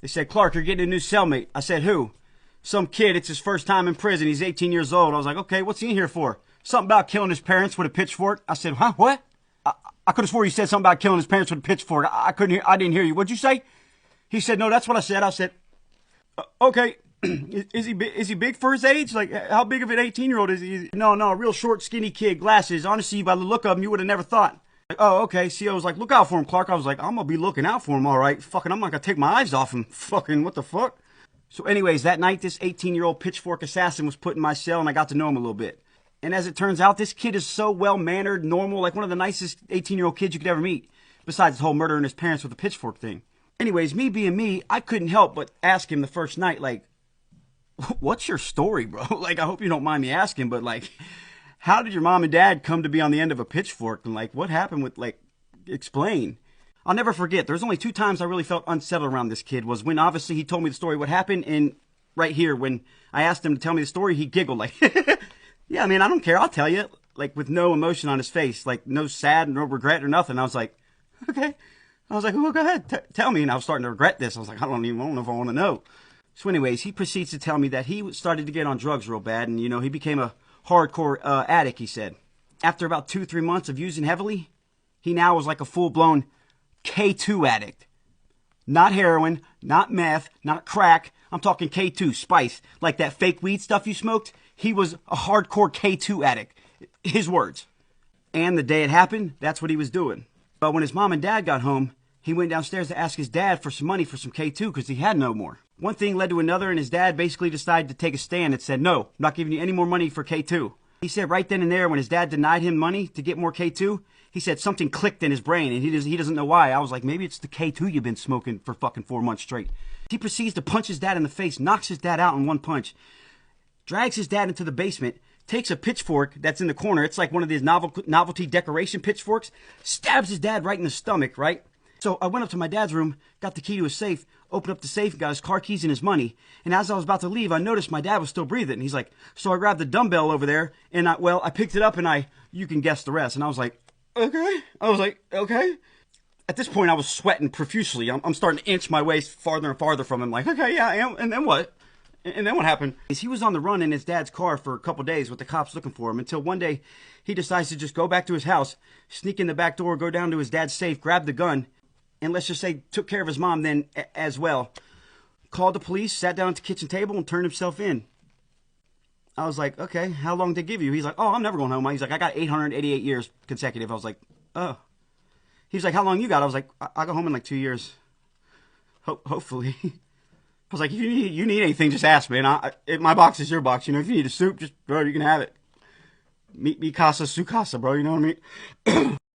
They said, Clark, you're getting a new cellmate. I said, who? Some kid, it's his first time in prison. He's 18 years old. I was like, okay, what's he in here for? Something about killing his parents with a pitchfork. I said, huh, what? I could have swore you said something about killing his parents with a pitchfork. I couldn't hear, I didn't hear you. What'd you say? He said, no, that's what I said. I said, okay. Is he big for his age? Like, how big of an 18-year-old is he? No, real short, skinny kid, glasses. Honestly, by the look of him, you would have never thought. Like, oh, okay. CO was like, look out for him, Clark. I was like, I'm gonna be looking out for him, all right. Fucking, I'm not gonna take my eyes off him. Fucking, what the fuck? So anyways, that night, this 18-year-old pitchfork assassin was put in my cell, and I got to know him a little bit. And as it turns out, this kid is so well-mannered, normal, like one of the nicest 18-year-old kids you could ever meet. Besides the whole murdering his parents with a pitchfork thing. Anyways, me being me, I couldn't help but ask him the first night, like, what's your story, bro? Like, I hope you don't mind me asking, but like, how did your mom and dad come to be on the end of a pitchfork? And like, what happened with, like, explain. I'll never forget, there's only 2 times I really felt unsettled around this kid. Was when obviously he told me the story, what happened, and right here, when I asked him to tell me the story, he giggled like, yeah, man, I don't care, I'll tell you. Like, with no emotion on his face, like, no sad, no regret or nothing. I was like, okay. I was like, well, go ahead, tell me. And I was starting to regret this. I was like, I don't know if I want to know. So anyways, he proceeds to tell me that he started to get on drugs real bad, and, you know, he became a hardcore addict, he said. After about 2-3 months of using heavily, he now was like a full-blown K2 addict. Not heroin, not meth, not crack. I'm talking K2, spice, like that fake weed stuff you smoked. He was a hardcore K2 addict. His words. And the day it happened, that's what he was doing. But when his mom and dad got home, he went downstairs to ask his dad for some money for some K2 because he had no more. One thing led to another, and his dad basically decided to take a stand and said, no, I'm not giving you any more money for K2. He said right then and there, when his dad denied him money to get more K2, he said something clicked in his brain, and he doesn't know why. I was like, maybe it's the K2 you've been smoking for fucking 4 months straight. He proceeds to punch his dad in the face, knocks his dad out in one punch, drags his dad into the basement, takes a pitchfork that's in the corner. It's like one of these novelty decoration pitchforks, stabs his dad right in the stomach, right? So I went up to my dad's room, got the key to his safe, opened up the safe, got his car keys and his money. And as I was about to leave, I noticed my dad was still breathing. And he's like, so I grabbed the dumbbell over there, and I picked it up, and you can guess the rest. And I was like, okay. At this point, I was sweating profusely. I'm starting to inch my way farther and farther from him, like, okay, yeah, I am. And then what? And then what happened is he was on the run in his dad's car for a couple days with the cops looking for him until one day he decides to just go back to his house, sneak in the back door, go down to his dad's safe, grab the gun, and let's just say took care of his mom then as well. Called the police, sat down at the kitchen table, and turned himself in. I was like, okay, how long did they give you? He's like, oh, I'm never going home. He's like, I got 888 years consecutive. I was like, oh. He's like, how long you got? I was like, I'll go home in like 2 years. Hopefully. I was like, if you need anything, just ask, man. My box is your box. You know, if you need a soup, just, bro, you can have it. Mi casa, su casa, bro. You know what I mean?